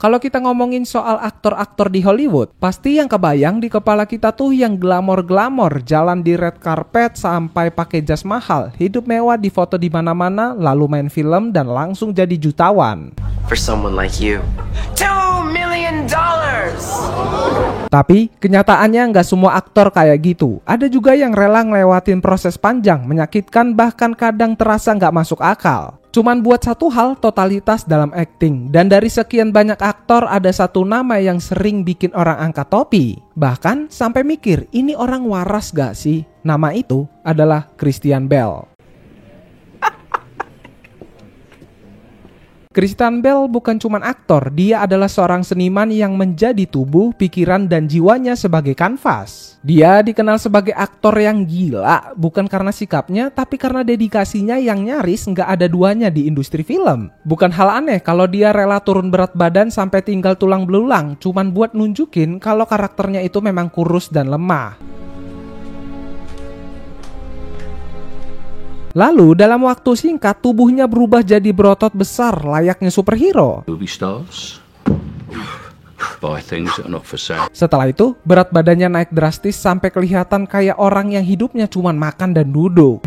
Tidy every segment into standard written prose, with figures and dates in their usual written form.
Kalau kita ngomongin soal aktor-aktor di Hollywood, pasti yang kebayang di kepala kita tuh yang glamor-glamor, jalan di red carpet sampai pakai jas mahal, hidup mewah di foto di mana-mana, lalu main film dan langsung jadi jutawan. For someone like you, $2 million. Tapi kenyataannya nggak semua aktor kayak gitu. Ada juga yang rela ngelewatin proses panjang, menyakitkan, bahkan kadang terasa nggak masuk akal. Cuman buat satu hal, totalitas dalam acting. Dan dari sekian banyak aktor, ada satu nama yang sering bikin orang angkat topi. Bahkan sampai mikir, ini orang waras gak sih? Nama itu adalah Christian Bale. Christian Bale bukan cuma aktor, dia adalah seorang seniman yang menjadi tubuh, pikiran, dan jiwanya sebagai kanvas. Dia dikenal sebagai aktor yang gila, bukan karena sikapnya, tapi karena dedikasinya yang nyaris nggak ada duanya di industri film. Bukan hal aneh kalau dia rela turun berat badan sampai tinggal tulang belulang, cuman buat nunjukin kalau karakternya itu memang kurus dan lemah. Lalu dalam waktu singkat tubuhnya berubah jadi berotot besar layaknya superhero. Setelah itu berat badannya naik drastis sampai kelihatan kayak orang yang hidupnya cuma makan dan duduk.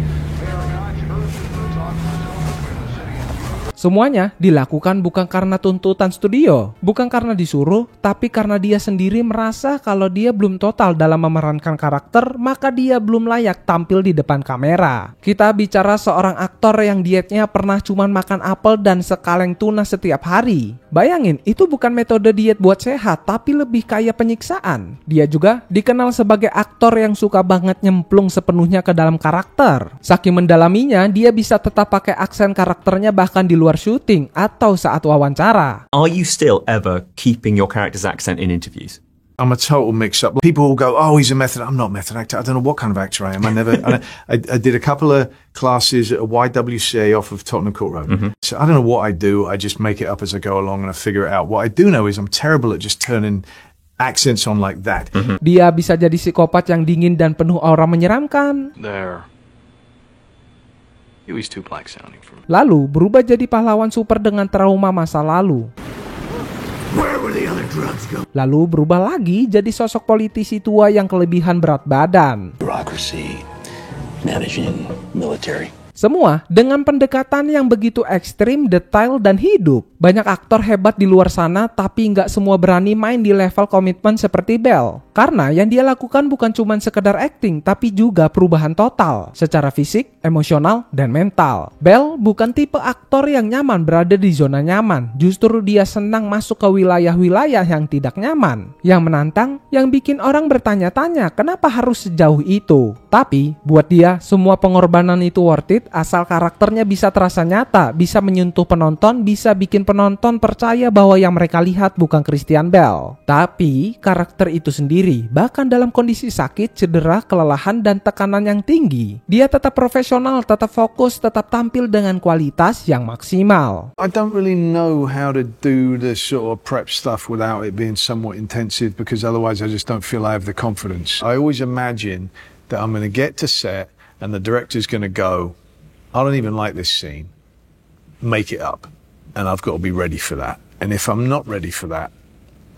Semuanya dilakukan bukan karena tuntutan studio, bukan karena disuruh, tapi karena dia sendiri merasa kalau dia belum total dalam memerankan karakter, maka dia belum layak tampil di depan kamera. Kita bicara seorang aktor yang dietnya pernah cuma makan apel dan sekaleng tuna setiap hari. Bayangin, itu bukan metode diet buat sehat, tapi lebih kayak penyiksaan. Dia juga dikenal sebagai aktor yang suka banget nyemplung sepenuhnya ke dalam karakter. Saking mendalaminya, dia bisa tetap pakai aksen karakternya bahkan di luar syuting atau saat wawancara. Are you still ever keeping your character's accent in interviews? I'm a total mix-up. People will go, "Oh, he's a method." I'm not a method actor. I don't know what kind of actor I am. I did a couple of classes at a YWCA off of Tottenham Court Road. So I don't know what I do. I just make it up as I go along and I figure it out. What I do know is I'm terrible at just turning accents on like that. Dia bisa jadi psikopat yang dingin dan penuh aura menyeramkan. Lalu berubah jadi pahlawan super dengan trauma masa lalu. Lalu berubah lagi jadi sosok politisi tua yang kelebihan berat badan. Semua dengan pendekatan yang begitu ekstrim, detail, dan hidup. Banyak aktor hebat di luar sana, tapi nggak semua berani main di level komitmen seperti Bale. Karena yang dia lakukan bukan cuma sekedar acting, tapi juga perubahan total. Secara fisik, emosional, dan mental. Bale bukan tipe aktor yang nyaman berada di zona nyaman. Justru dia senang masuk ke wilayah-wilayah yang tidak nyaman. Yang menantang, yang bikin orang bertanya-tanya, kenapa harus sejauh itu? Tapi, buat dia, semua pengorbanan itu worth it, asal karakternya bisa terasa nyata, bisa menyentuh penonton, bisa bikin penonton percaya bahwa yang mereka lihat bukan Christian Bale, tapi karakter itu sendiri. Bahkan dalam kondisi sakit, cedera, kelelahan, dan tekanan yang tinggi, dia tetap profesional, tetap fokus, tetap tampil dengan kualitas yang maksimal. I don't really know how to do the sort of prep stuff without it being somewhat intensive, because otherwise I just don't feel I have the confidence. I always imagine that I'm going to get to set and the director's going to go, "I don't even like this scene. Make it up." And I've got to be ready for that. And if I'm not ready for that,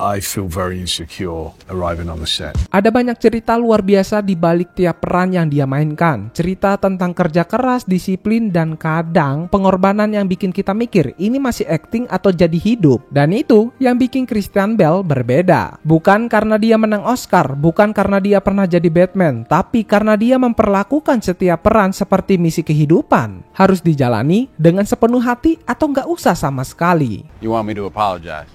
I feel very insecure arriving on the set. Ada banyak cerita luar biasa di balik tiap peran yang dia mainkan. Cerita tentang kerja keras, disiplin, dan kadang pengorbanan yang bikin kita mikir, ini masih acting atau jadi hidup. Dan itu yang bikin Christian Bale berbeda. Bukan karena dia menang Oscar, bukan karena dia pernah jadi Batman, tapi karena dia memperlakukan setiap peran seperti misi kehidupan. Harus dijalani dengan sepenuh hati atau nggak usah sama sekali. You want me to apologize?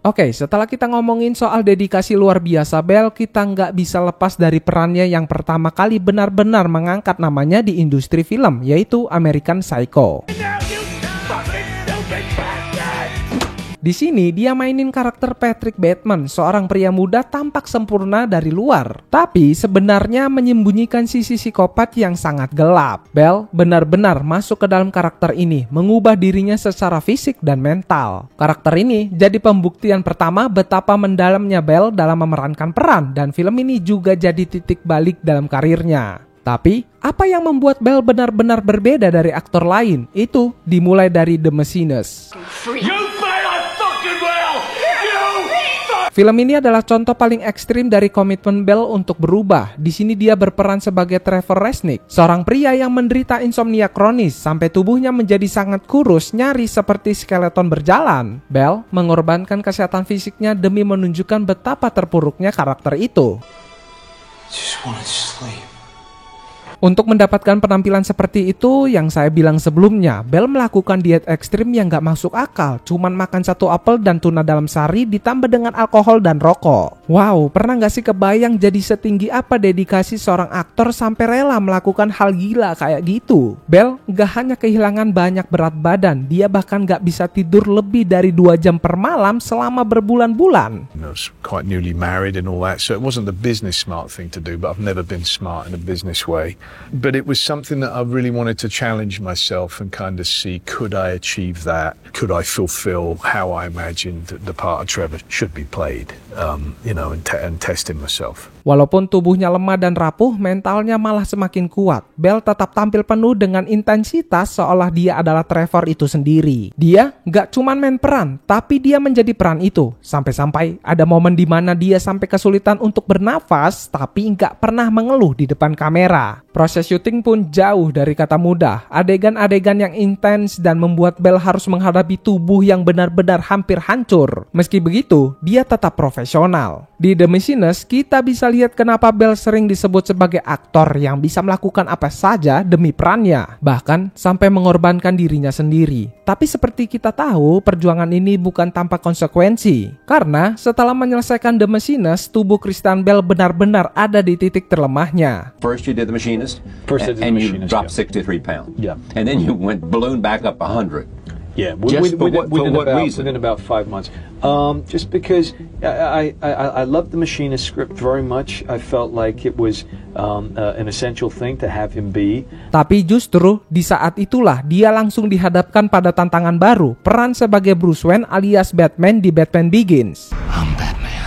Oke, setelah kita ngomongin soal dedikasi luar biasa Bale, kita nggak bisa lepas dari perannya yang pertama kali benar-benar mengangkat namanya di industri film, yaitu American Psycho. Di sini dia mainin karakter Patrick Bateman, seorang pria muda tampak sempurna dari luar, tapi sebenarnya menyembunyikan sisi psikopat yang sangat gelap. Bale benar-benar masuk ke dalam karakter ini, mengubah dirinya secara fisik dan mental. Karakter ini jadi pembuktian pertama betapa mendalamnya Bale dalam memerankan peran, dan film ini juga jadi titik balik dalam karirnya. Tapi, apa yang membuat Bell benar-benar berbeda dari aktor lain? Itu dimulai dari The Machinist. Film ini adalah contoh paling ekstrim dari komitmen Bell untuk berubah. Di sini dia berperan sebagai Trevor Resnick, seorang pria yang menderita insomnia kronis sampai tubuhnya menjadi sangat kurus, nyaris seperti skeleton berjalan. Bell mengorbankan kesehatan fisiknya demi menunjukkan betapa terpuruknya karakter itu. Untuk mendapatkan penampilan seperti itu, yang saya bilang sebelumnya, Bell melakukan diet ekstrim yang gak masuk akal. Cuman makan 1 apel dan tuna dalam sehari ditambah dengan alkohol dan rokok. Wow, pernah gak sih kebayang jadi setinggi apa dedikasi seorang aktor sampai rela melakukan hal gila kayak gitu? Bell gak hanya kehilangan banyak berat badan, dia bahkan gak bisa tidur lebih dari 2 jam per malam selama berbulan-bulan. I was quite newly married and all that, so it wasn't the business smart thing to do, but I've never been smart in a business way. But it was something that I really wanted to challenge myself and kind of see, could I achieve that? Could I fulfill how I imagined that the part of Trevor should be played? And testing myself. Walaupun tubuhnya lemah dan rapuh, mentalnya malah semakin kuat. Bell tetap tampil penuh dengan intensitas seolah dia adalah Trevor itu sendiri. Dia gak cuman main peran, tapi dia menjadi peran itu. Sampai-sampai ada momen di mana dia sampai kesulitan untuk bernafas, tapi gak pernah mengeluh di depan kamera. Proses syuting pun jauh dari kata mudah. Adegan-adegan yang intens dan membuat Bell harus menghadapi tubuh yang benar-benar hampir hancur. Meski begitu, dia tetap profesional. Di The Machinist, kita bisa lihat kenapa Bell sering disebut sebagai aktor yang bisa melakukan apa saja demi perannya, bahkan sampai mengorbankan dirinya sendiri. Tapi seperti kita tahu, perjuangan ini bukan tanpa konsekuensi. Karena setelah menyelesaikan The Machinist, tubuh Christian Bale benar-benar ada di titik terlemahnya. First you did The Machinist, and you dropped 63 pounds. Yeah. And then you went balloon back up 100. Yeah, within about 5 months. Just because I loved the Machinist script very much. I felt like it was an essential thing to have him be. Tapi justru di saat itulah dia langsung dihadapkan pada tantangan baru, peran sebagai Bruce Wayne alias Batman di Batman Begins. I'm Batman.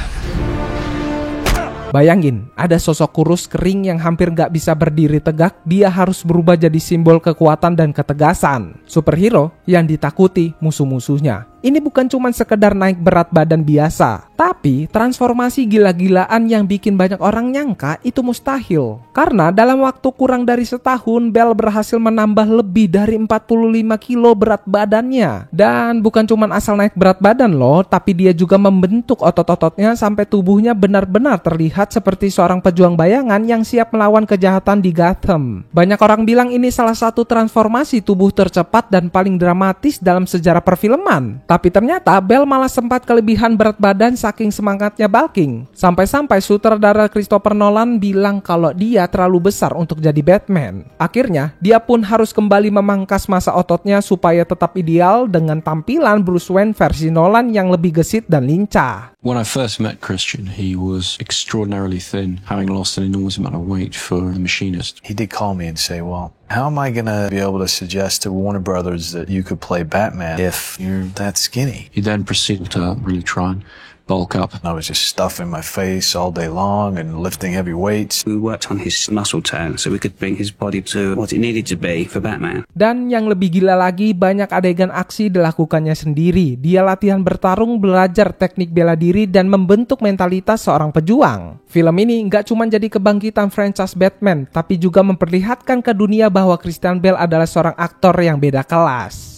Bayangin, ada sosok kurus kering yang hampir gak bisa berdiri tegak, dia harus berubah jadi simbol kekuatan dan ketegasan. Superhero yang ditakuti musuh-musuhnya. Ini bukan cuma sekedar naik berat badan biasa, tapi transformasi gila-gilaan yang bikin banyak orang nyangka itu mustahil. Karena dalam waktu kurang dari setahun, Bell berhasil menambah lebih dari 45 kilo berat badannya. Dan bukan cuma asal naik berat badan loh, tapi dia juga membentuk otot-ototnya sampai tubuhnya benar-benar terlihat seperti seorang pejuang bayangan yang siap melawan kejahatan di Gotham. Banyak orang bilang ini salah satu transformasi tubuh tercepat dan paling dramatis dalam sejarah perfilman. Tapi ternyata Bell malah sempat kelebihan berat badan saking semangatnya bulking. Sampai-sampai sutradara Christopher Nolan bilang kalau dia terlalu besar untuk jadi Batman. Akhirnya, dia pun harus kembali memangkas massa ototnya supaya tetap ideal dengan tampilan Bruce Wayne versi Nolan yang lebih gesit dan lincah. When I first met Christian, he was extraordinarily thin, having lost an enormous amount of weight for The Machinist. He did call me and say, well, how am I going to be able to suggest to Warner Brothers that you could play Batman if you're that skinny? He then proceeded to really try and bulk up. I was just stuffing my face all day long and lifting heavy weights. We worked on his muscle tone so we could bring his body to what it needed to be for Batman. Dan yang lebih gila lagi, banyak adegan aksi dilakukannya sendiri. Dia latihan bertarung, belajar teknik bela diri, dan membentuk mentalitas seorang pejuang. Film ini nggak cuma jadi kebangkitan franchise Batman, tapi juga memperlihatkan ke dunia bahwa Christian Bale adalah seorang aktor yang beda kelas.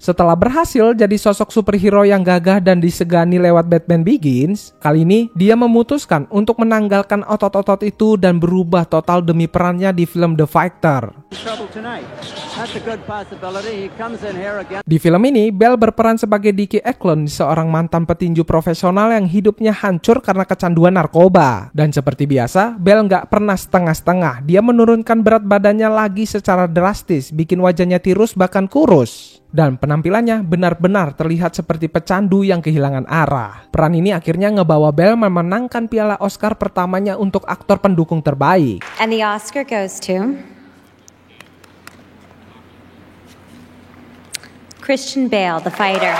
Setelah berhasil jadi sosok superhero yang gagah dan disegani lewat Batman Begins, kali ini dia memutuskan untuk menanggalkan otot-otot itu dan berubah total demi perannya di film The Fighter. Di film ini, Bell berperan sebagai Dickie Eklund, seorang mantan petinju profesional yang hidupnya hancur karena kecanduan narkoba. Dan seperti biasa, Bell nggak pernah setengah-setengah. Dia menurunkan berat badannya lagi secara drastis, bikin wajahnya tirus bahkan kurus. Dan penampilannya benar-benar terlihat seperti pecandu yang kehilangan arah. Peran ini akhirnya ngebawa Bell memenangkan piala Oscar pertamanya untuk aktor pendukung terbaik. And the Oscar goes to Christian Bale, The Fighter.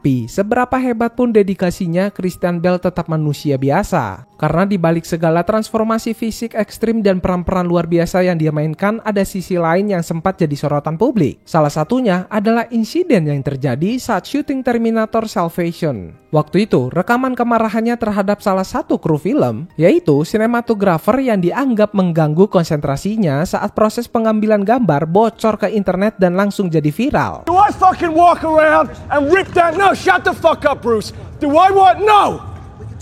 Tapi, seberapa hebat pun dedikasinya, Christian Bale tetap manusia biasa. Karena di balik segala transformasi fisik ekstrim dan peran-peran luar biasa yang dia mainkan, ada sisi lain yang sempat jadi sorotan publik. Salah satunya adalah insiden yang terjadi saat syuting Terminator Salvation. Waktu itu, rekaman kemarahannya terhadap salah satu kru film, yaitu sinematografer yang dianggap mengganggu konsentrasinya saat proses pengambilan gambar bocor ke internet dan langsung jadi viral. Do I fucking walk around and rip that? No, shut the fuck up, Bruce. Do I want? No!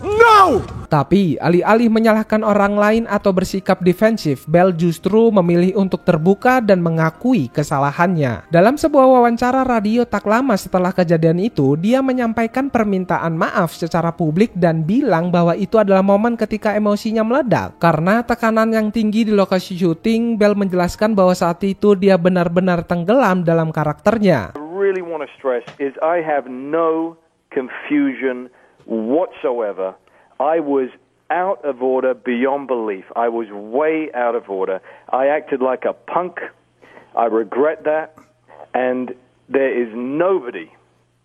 No! Tapi, alih-alih menyalahkan orang lain atau bersikap defensif, Bale justru memilih untuk terbuka dan mengakui kesalahannya. Dalam sebuah wawancara radio tak lama setelah kejadian itu, dia menyampaikan permintaan maaf secara publik dan bilang bahwa itu adalah momen ketika emosinya meledak. Karena tekanan yang tinggi di lokasi syuting, Bale menjelaskan bahwa saat itu dia benar-benar tenggelam dalam karakternya. I really want to stress is I have no confusion whatsoever. I was out of order beyond belief. I was way out of order. I acted like a punk. I regret that. And there is nobody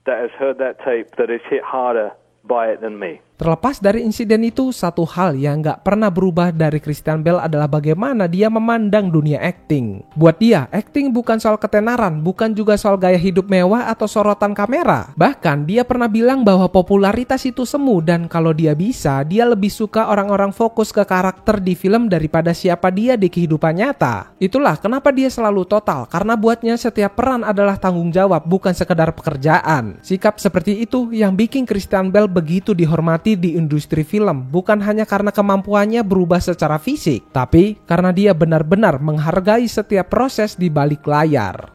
that has heard that tape that is hit harder by it than me. Terlepas dari insiden itu, satu hal yang gak pernah berubah dari Christian Bale adalah bagaimana dia memandang dunia akting. Buat dia, akting bukan soal ketenaran, bukan juga soal gaya hidup mewah atau sorotan kamera. Bahkan, dia pernah bilang bahwa popularitas itu semu dan kalau dia bisa, dia lebih suka orang-orang fokus ke karakter di film daripada siapa dia di kehidupan nyata. Itulah kenapa dia selalu total, karena buatnya setiap peran adalah tanggung jawab, bukan sekedar pekerjaan. Sikap seperti itu yang bikin Christian Bale begitu dihormati di industri film, bukan hanya karena kemampuannya berubah secara fisik, tapi karena dia benar-benar menghargai setiap proses di balik layar.